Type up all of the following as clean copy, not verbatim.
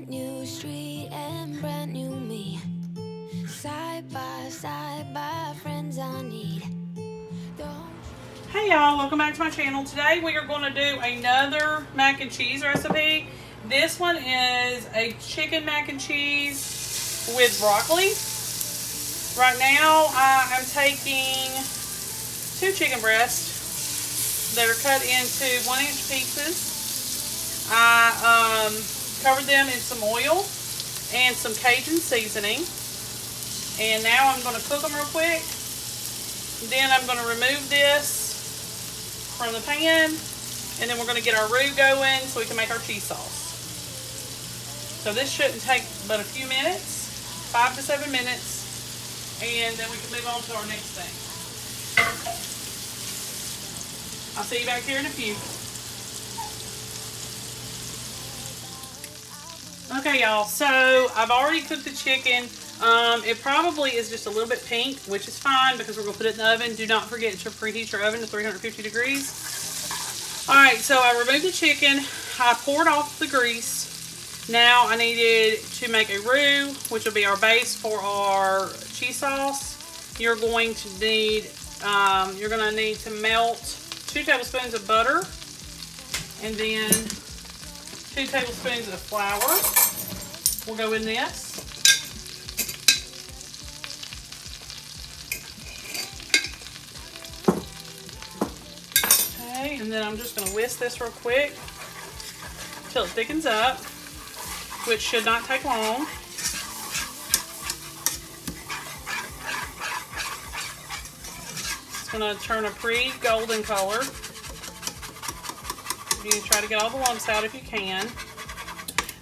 brand new street and brand new me. Side by friends I need. Hey y'all, welcome back to my channel. Today we are going to do another mac and cheese recipe. This one is a chicken mac and cheese with broccoli. Right now I am taking 2 chicken breasts that are cut into 1-inch pieces. I covered them in some oil and some Cajun seasoning. And now I'm going to cook them real quick. Then I'm going to remove this from the pan, and then we're going to get our roux going so we can make our cheese sauce. So this shouldn't take but a few minutes, 5 to 7 minutes, and then we can move on to our next thing. I'll see you back here in a few. Okay y'all, so I've already cooked the chicken. It probably is just a little bit pink, which is fine because we're going to put it in the oven. Do not forget to preheat your oven to 350 degrees. Alright, so I removed the chicken. I poured off the grease. Now I needed to make a roux, which will be our base for our cheese sauce. You're going to need to melt 2 tablespoons of butter and then 2 tablespoons of flour. We'll go in this. And then I'm just going to whisk this real quick until it thickens up, which should not take long. It's going to turn a pretty golden color. You can try to get all the lumps out if you can.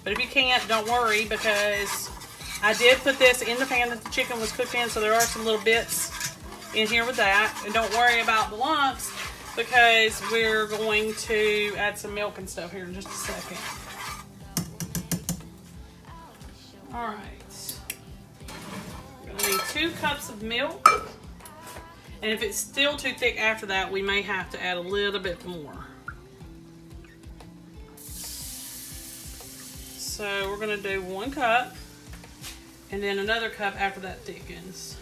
But if you can't, don't worry, because I did put this in the pan that the chicken was cooked in, so there are some little bits in here with that. And don't worry about the lumps, because we're going to add some milk and stuff here in just a second. Alright. We're going to need 2 cups of milk. And if it's still too thick after that, we may have to add a little bit more. So we're going to do 1 cup. And then another cup after that thickens.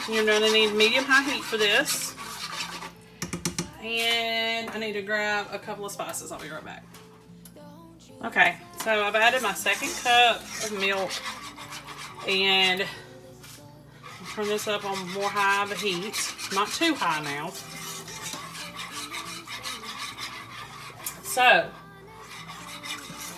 You're going to need medium-high heat for this. And I need to grab a couple of spices. I'll be right back. Okay, so I've added my 2nd cup of milk. And I'll turn this up on more high of a heat. Not too high now. So,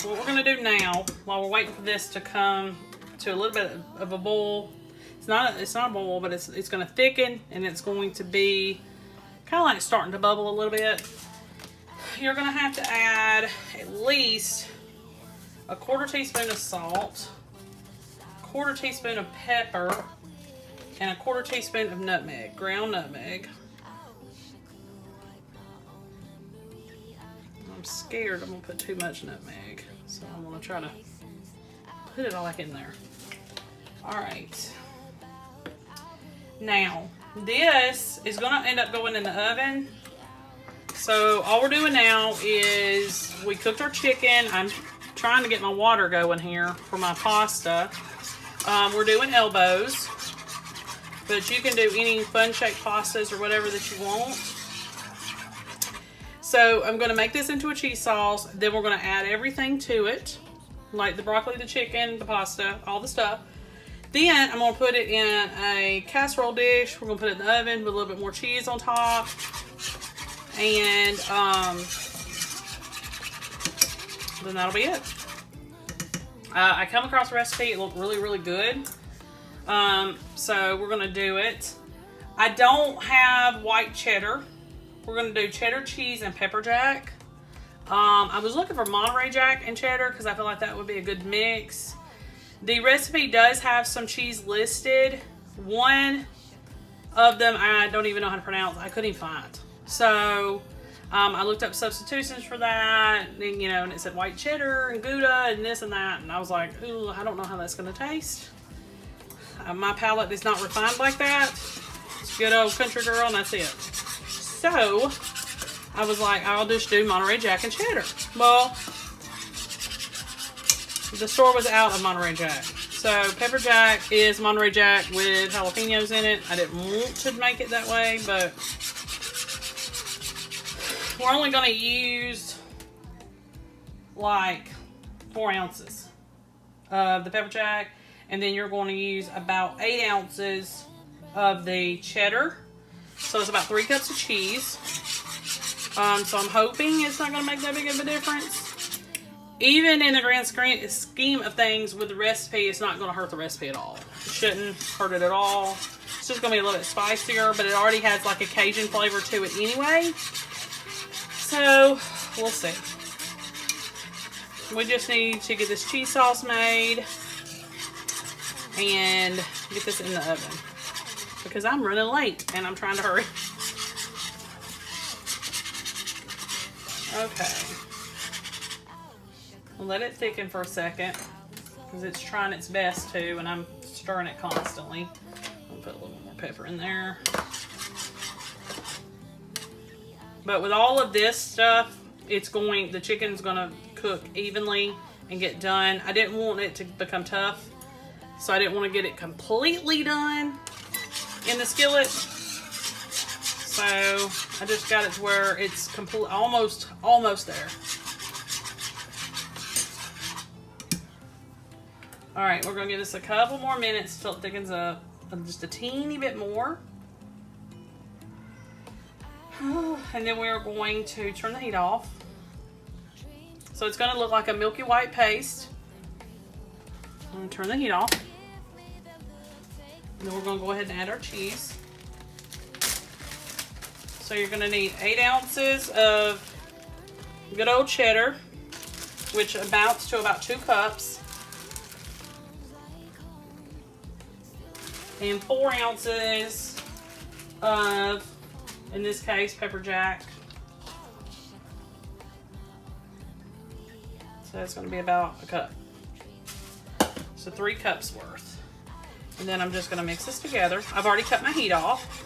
what we're going to do now, while we're waiting for this to come to a little bit of a boil, it's not a boil, but it's going to thicken, and it's going to be kind of like starting to bubble a little bit. You're going to have to add at least a 1/4 teaspoon of salt, 1/4 teaspoon of pepper, and a 1/4 teaspoon of nutmeg, ground nutmeg. I'm scared I'm going to put too much nutmeg, so I'm going to try to put it all like in there. Alright. Now, this is going to end up going in the oven. So all we're doing now is we cooked our chicken. I'm trying to get my water going here for my pasta. We're doing elbows, but you can do any fun-shaped pastas or whatever that you want. So I'm going to make this into a cheese sauce. Then we're going to add everything to it, like the broccoli, the chicken, the pasta, all the stuff. Then I'm going to put it in a casserole dish. We're going to put it in the oven with a little bit more cheese on top. And then that'll be it. I come across a recipe. It looked really, really good. So we're going to do it. I don't have white cheddar. We're going to do cheddar cheese and pepper jack. I was looking for Monterey Jack and cheddar because I feel like that would be a good mix. The recipe does have some cheese listed. One of them I don't even know how to pronounce. I couldn't even find. So I looked up substitutions for that, and, and it said white cheddar and Gouda and this and that, and I was like, ooh, I don't know how that's going to taste. My palate is not refined like that. good old country girl, and that's it. So I was like, I'll just do Monterey Jack and cheddar. Well, the store was out of Monterey Jack. So pepper jack is Monterey Jack with jalapenos in it. I didn't want to make it that way, but we're only going to use like 4 ounces of the pepper jack, and then you're going to use about 8 ounces of the cheddar. So it's about 3 cups of cheese. So I'm hoping it's not going to make that big of a difference. Even in the grand scheme of things with the recipe, it's not going to hurt the recipe at all. It shouldn't hurt it at all. It's just going to be a little bit spicier, but it already has like a Cajun flavor to it anyway. So we'll see. We just need to get this cheese sauce made and get this in the oven because I'm running late and I'm trying to hurry. Okay. I'll let it thicken for a second because it's trying its best to, and I'm stirring it constantly. I'll put a little more pepper in there. But with all of this stuff, the chicken's gonna cook evenly and get done. I didn't want it to become tough, so I didn't want to get it completely done in the skillet. So I just got it to where it's almost there. All right, we're gonna give this a couple more minutes till it thickens up, just a teeny bit more. And then we're going to turn the heat off. So it's gonna look like a milky white paste. I'm gonna turn the heat off. And then we're gonna go ahead and add our cheese. So you're gonna need 8 ounces of good old cheddar, which amounts to about 2 cups. And 4 ounces of, in this case, pepper jack. So it's gonna be about a cup. So 3 cups worth. And then I'm just gonna mix this together. I've already cut my heat off.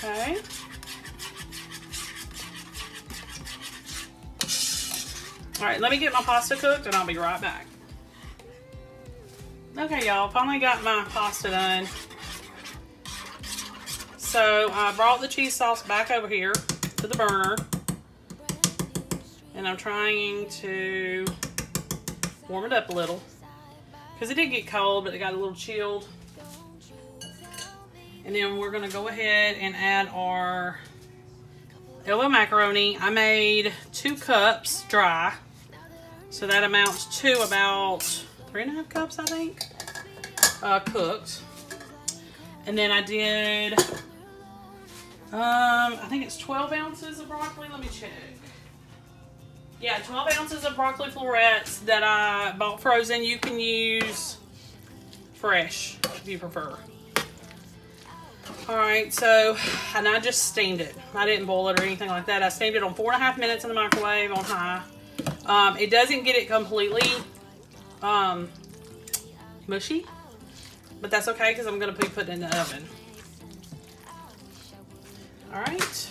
Okay. All right, let me get my pasta cooked and I'll be right back. Okay, y'all, finally got my pasta done. So I brought the cheese sauce back over here to the burner. And I'm trying to warm it up a little. Because it did get cold, but it got a little chilled. And then we're gonna go ahead and add our yellow macaroni. I made 2 cups dry. So that amounts to about 3.5 cups, I think, cooked. And then I did, I think it's 12 ounces of broccoli. Let me check. Yeah, 12 ounces of broccoli florets that I bought frozen. You can use fresh if you prefer. All right, so, and I just steamed it. I didn't boil it or anything like that. I steamed it on 4.5 minutes in the microwave on high. It doesn't get it completely mushy, but that's okay because I'm going to be putting it in the oven. All right,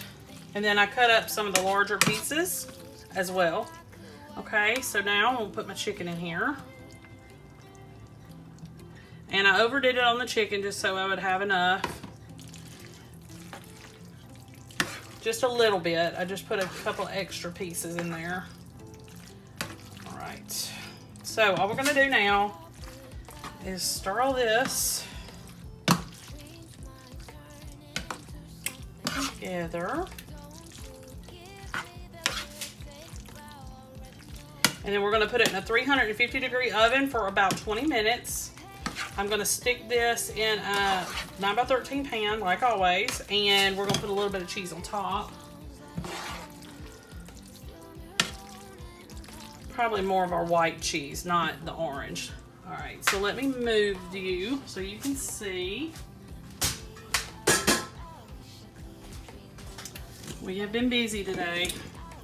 and then I cut up some of the larger pieces as well. Okay, so now I'm going to put my chicken in here. And I overdid it on the chicken just so I would have enough. Just a little bit. I just put a couple extra pieces in there. All right. So all we're going to do now is stir all this together. And then we're going to put it in a 350-degree oven for about 20 minutes. I'm going to stick this in a 9x13 pan, like always, and we're going to put a little bit of cheese on top. Probably more of our white cheese, not the orange. All right, so let me move you so you can see. We have been busy today.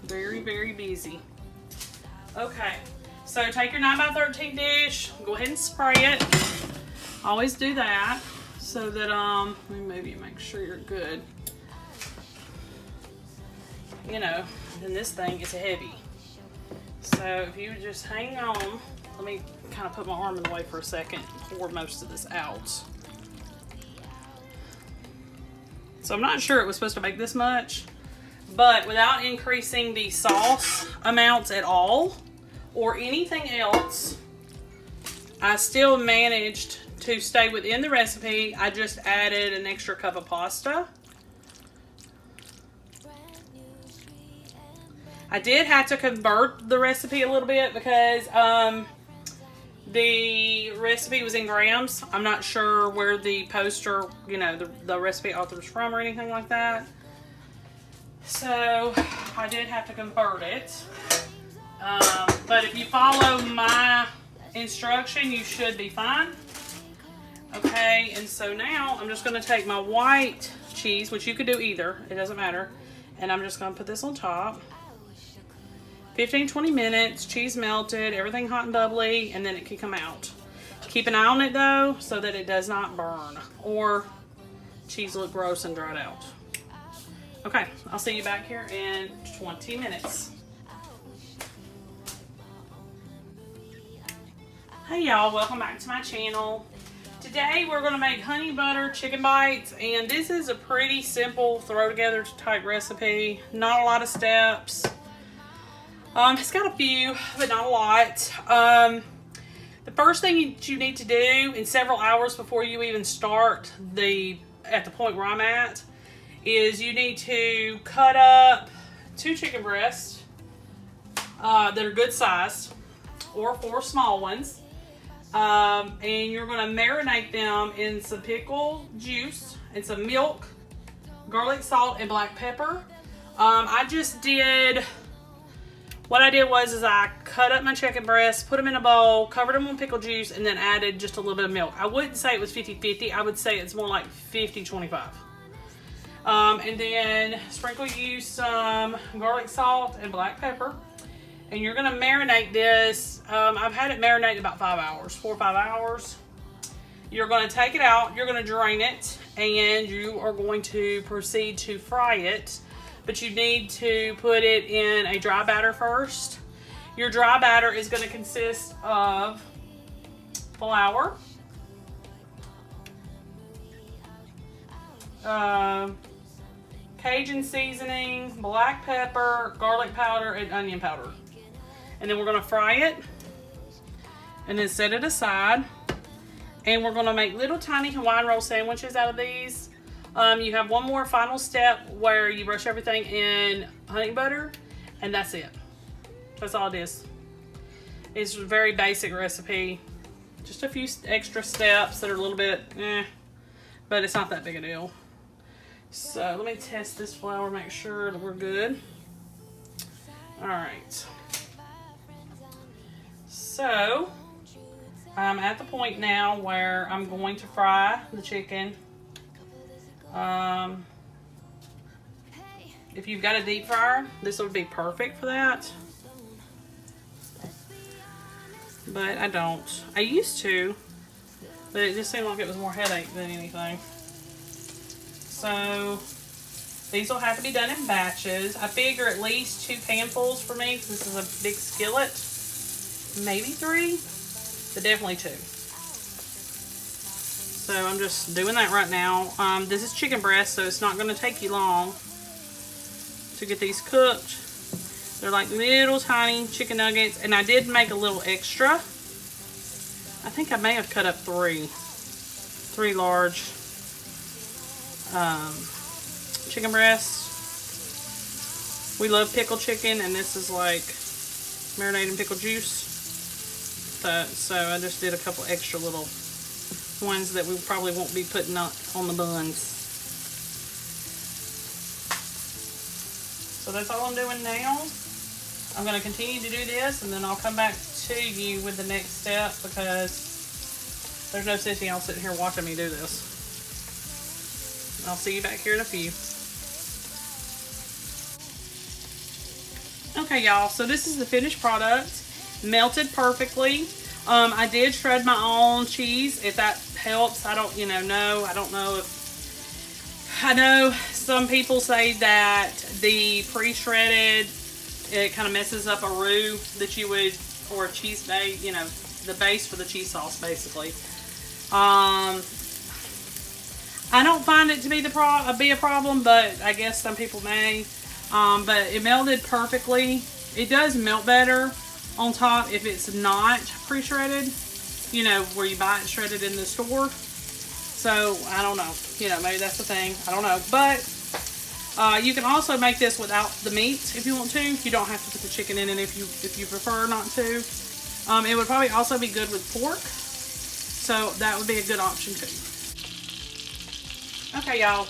Very, very busy. Okay, so take your 9x13 dish, go ahead and spray it. Always do that so that, let me move you, make sure you're good. You know, then this thing is heavy. So if you just hang on, let me kind of put my arm in the way for a second, pour most of this out. So I'm not sure it was supposed to make this much, but without increasing the sauce amounts at all or anything else, I still managed to stay within the recipe. I just added an extra cup of pasta. I did have to convert the recipe a little bit because the recipe was in grams. I'm not sure where the poster, you know, the recipe author's from or anything like that. So I did have to convert it. But if you follow my instruction, you should be fine. Okay, and so now I'm just going to take my white cheese, which you could do either, it doesn't matter, and I'm just going to put this on top. 15-20 minutes, cheese melted, everything hot and bubbly, and then it can come out. Keep an eye on it though, so that it does not burn or cheese look gross and dried out. Okay, I'll see you back here in 20 minutes. Hey y'all, welcome back to my channel. Today we're going to make honey butter chicken bites, and this is a pretty simple throw together type recipe. Not a lot of steps. It's got a few, but not a lot. The first thing you need to do, in several hours before you even start at the point where I'm at, is you need to cut up 2 chicken breasts that are good size, or 4 small ones. And you're going to marinate them in some pickle juice and some milk, garlic salt, and black pepper. What I did was I cut up my chicken breasts, put them in a bowl, covered them with pickle juice, and then added just a little bit of milk. I wouldn't say it was 50-50. I would say it's more like 50-25. And then sprinkle you some garlic salt and black pepper. And you're going to marinate this. I've had it marinate about 5 hours, 4 or 5 hours. You're going to take it out. You're going to drain it. And you are going to proceed to fry it. But you need to put it in a dry batter first. Your dry batter is going to consist of flour, Cajun seasoning, black pepper, garlic powder, and onion powder. And then we're going to fry it and then set it aside. And we're going to make little tiny Hawaiian roll sandwiches out of these. You have one more final step where you brush everything in honey butter, and that's it. That's all it is. It's a very basic recipe. Just a few extra steps that are a little bit but it's not that big a deal. So let me test this flour, make sure that we're good. All right. So I'm at the point now where I'm going to fry the chicken. If you've got a deep fryer, this would be perfect for that. But I don't. I used to, but it just seemed like it was more headache than anything. So these will have to be done in batches. I figure at least 2 panfuls for me, because this is a big skillet. Maybe 3, but definitely 2. So I'm just doing that right now. This is chicken breast, so it's not going to take you long to get these cooked. They're like little tiny chicken nuggets, and I did make a little extra. I think I may have cut up 3 large chicken breasts. We love pickled chicken, and this is like marinated in pickle juice. So I just did a couple extra little ones that we probably won't be putting on the buns. So that's all I'm doing now. I'm going to continue to do this, and then I'll come back to you with the next step, because There's no sense in y'all sitting here watching me do this. I'll see you back here in a few. Okay, y'all, so this is the finished product. Melted perfectly. I did shred my own cheese, if that helps. I don't, know. I don't know if... I know some people say that the pre-shredded, it kind of messes up a roux that you would, or a cheese base, the base for the cheese sauce, basically. I don't find it to be a problem, but I guess some people may. But it melted perfectly. It does melt better on top if it's not pre-shredded, where you buy it shredded in the store. So I don't know, maybe that's the thing. I don't know, but you can also make this without the meat if you want to. You don't have to put the chicken in it if you prefer not to. It would probably also be good with pork, so that would be a good option too. Okay, y'all.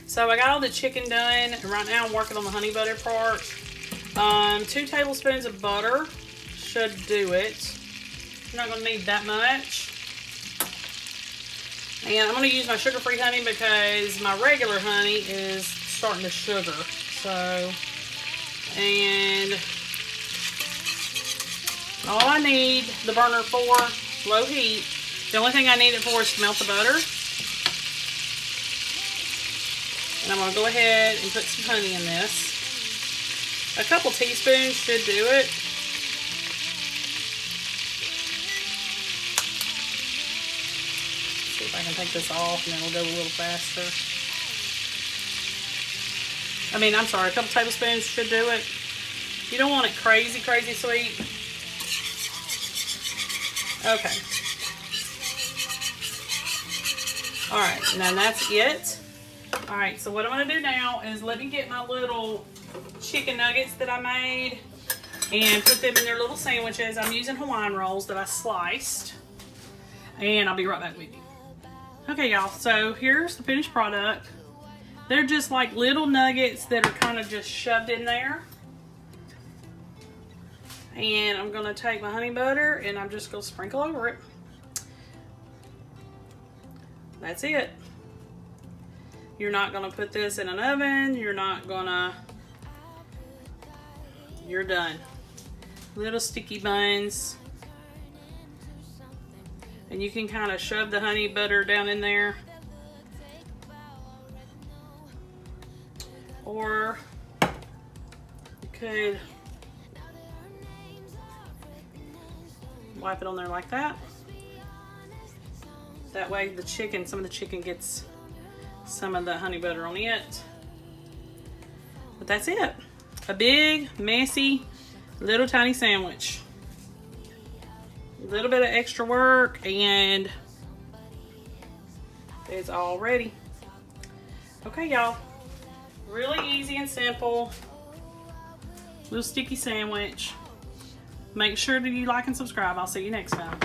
So I got all the chicken done, and right now I'm working on the honey butter part. 2 tablespoons of butter should do it. You're not going to need that much. And I'm going to use my sugar-free honey because my regular honey is starting to sugar. So, and all I need the burner for, low heat. The only thing I need it for is to melt the butter. And I'm going to go ahead and put some honey in this. A couple teaspoons should do it. See if I can take this off and then we'll go a little faster. I'm sorry, a couple tablespoons should do it. You don't want it crazy sweet. Okay. Alright, now that's it. Alright, so what I'm going to do now is let me get my little chicken nuggets that I made and put them in their little sandwiches. I'm using Hawaiian rolls that I sliced. And I'll be right back with you. Okay, y'all, so here's the finished product. They're just like little nuggets that are kind of just shoved in there. And I'm going to take my honey butter and I'm just going to sprinkle over it. That's it. You're not going to put this in an oven. You're done. Little sticky buns. And you can kind of shove the honey butter down in there. Or you could wipe it on there like that. That way some of the chicken gets some of the honey butter on it. But that's it. A big, messy, little tiny sandwich. A little bit of extra work and it's all ready. Okay, y'all. Really easy and simple. Little sticky sandwich. Make sure that you like and subscribe. I'll see you next time.